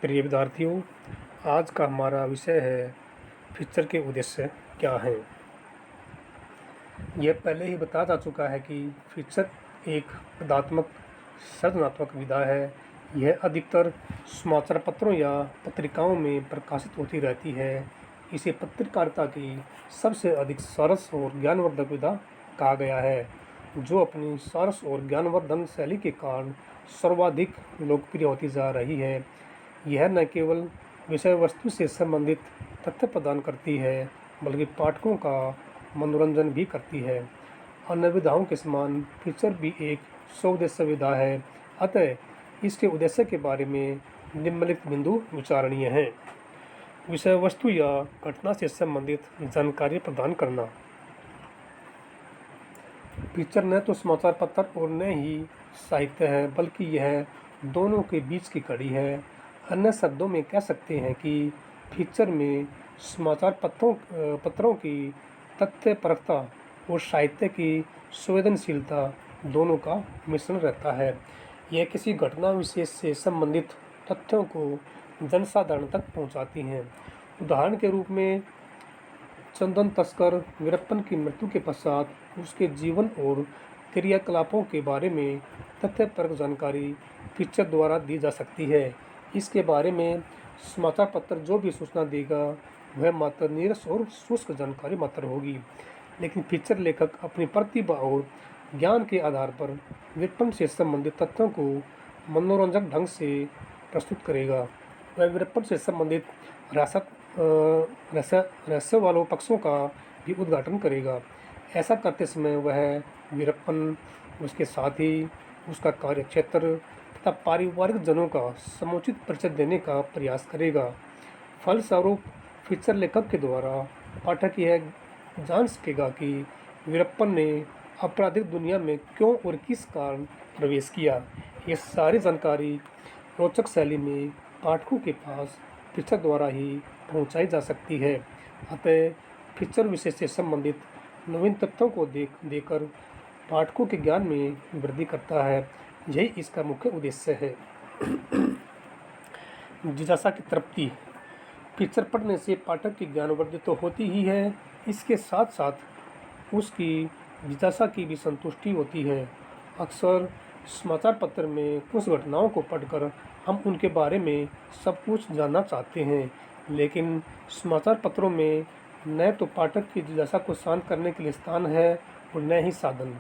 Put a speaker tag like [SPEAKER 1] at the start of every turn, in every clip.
[SPEAKER 1] प्रिय विद्यार्थियों, आज का हमारा विषय है फीचर के उद्देश्य क्या हैं। यह पहले ही बताया जा चुका है कि फीचर एक पदात्मक सृजनात्मक विधा है। यह अधिकतर समाचार पत्रों या पत्रिकाओं में प्रकाशित होती रहती है। इसे पत्रकारिता की सबसे अधिक सरस और ज्ञानवर्धक विधा कहा गया है, जो अपनी सरस और ज्ञानवर्धन शैली के कारण सर्वाधिक लोकप्रिय होती जा रही है। यह न केवल विषय वस्तु से संबंधित तथ्य प्रदान करती है, बल्कि पाठकों का मनोरंजन भी करती है। अन्य विधाओं के समान फीचर भी एक स्वउद्देश्य विधा है, अतः इसके उद्देश्य के बारे में निम्नलिखित बिंदु विचारणीय हैं। विषय वस्तु या घटना से संबंधित जानकारी प्रदान करना। फीचर न तो समाचार पत्र और न ही साहित्य है, बल्कि यह दोनों के बीच की कड़ी है। अन्य शब्दों में कह सकते हैं कि फीचर में समाचार पत्रों की तथ्यपरकता और साहित्य की संवेदनशीलता दोनों का मिश्रण रहता है। यह किसी घटना विशेष से संबंधित तथ्यों को जनसाधारण तक पहुंचाती हैं। उदाहरण के रूप में, चंदन तस्कर वीरप्पन की मृत्यु के पश्चात उसके जीवन और क्रियाकलापों के बारे में तथ्यपरक जानकारी फीचर द्वारा दी जा सकती है। इसके बारे में समाचार पत्र जो भी सूचना देगा वह मात्र नीरस और शुष्क जानकारी मात्र होगी, लेकिन फीचर लेखक अपनी प्रतिभा और ज्ञान के आधार पर वीरप्पन से संबंधित तथ्यों को मनोरंजक ढंग से प्रस्तुत करेगा। वह वीरप्पन से संबंधित रहस्य वालों पक्षों का भी उद्घाटन करेगा। ऐसा करते समय वह वीरप्पन, उसके साथी, उसका कार्यक्षेत्र तथा पारिवारिक जनों का समुचित परिचय देने का प्रयास करेगा। फलस्वरूप फीचर लेखक के द्वारा पाठक यह जान सकेगा कि वीरप्पन ने आपराधिक दुनिया में क्यों और किस कारण प्रवेश किया। ये सारी जानकारी रोचक शैली में पाठकों के पास फीचर द्वारा ही पहुंचाई जा सकती है। अतः फीचर विषय से संबंधित नवीन तथ्यों को देकर पाठकों के ज्ञान में वृद्धि करता है। यही इसका मुख्य उद्देश्य है। जिज्ञासा की तृप्ति। फीचर पढ़ने से पाठक की ज्ञान वृद्धि तो होती ही है, इसके साथ साथ उसकी जिज्ञासा की भी संतुष्टि होती है। अक्सर समाचार पत्र में कुछ घटनाओं को पढ़कर हम उनके बारे में सब कुछ जानना चाहते हैं, लेकिन समाचार पत्रों में न तो पाठक की जिज्ञासा को शांत करने के लिए स्थान है और न ही साधन।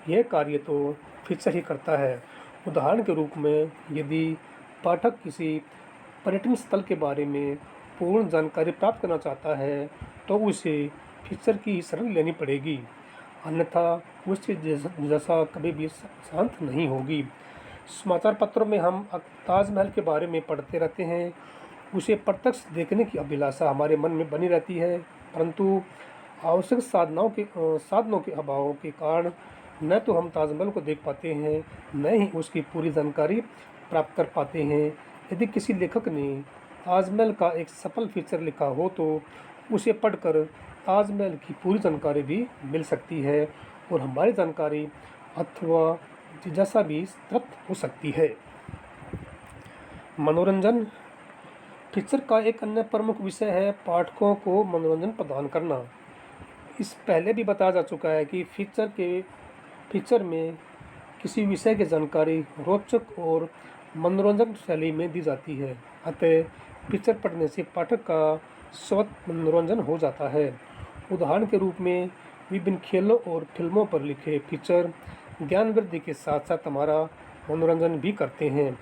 [SPEAKER 1] यह कार्य तो फीचर ही करता है। उदाहरण के रूप में, यदि पाठक किसी पर्यटन स्थल के बारे में पूर्ण जानकारी प्राप्त करना चाहता है, तो उसे फीचर की शरण लेनी पड़ेगी, अन्यथा उसकी जिज्ञासा कभी भी शांत नहीं होगी। समाचार पत्रों में हम ताजमहल के बारे में पढ़ते रहते हैं, उसे प्रत्यक्ष देखने की अभिलाषा हमारे मन में बनी रहती है, परंतु आवश्यक साधनों के अभाव के कारण न तो हम ताजमहल को देख पाते हैं, न ही उसकी पूरी जानकारी प्राप्त कर पाते हैं। यदि किसी लेखक ने ताजमहल का एक सफल फीचर लिखा हो, तो उसे पढ़कर ताजमहल की पूरी जानकारी भी मिल सकती है और हमारी जानकारी अथवा जिज्ञासा भी तृप्त हो सकती है। मनोरंजन। फीचर का एक अन्य प्रमुख विषय है पाठकों को मनोरंजन प्रदान करना। इस पहले भी बताया जा चुका है कि फीचर में किसी विषय की जानकारी रोचक और मनोरंजक शैली में दी जाती है, अतः फीचर पढ़ने से पाठक का स्वतः मनोरंजन हो जाता है। उदाहरण के रूप में, विभिन्न खेलों और फिल्मों पर लिखे फीचर ज्ञान वृद्धि के साथ साथ हमारा मनोरंजन भी करते हैं।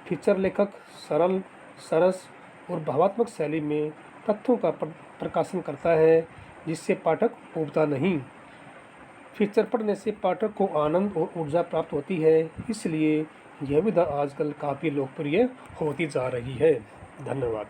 [SPEAKER 1] फीचर लेखक सरल, सरस और भावात्मक शैली में तथ्यों का प्रकाशन करता है, जिससे पाठक ऊबता नहीं। फीचर पढ़ने से पाठक को आनंद और ऊर्जा प्राप्त होती है, इसलिए यह विधा आजकल काफ़ी लोकप्रिय होती जा रही है। धन्यवाद।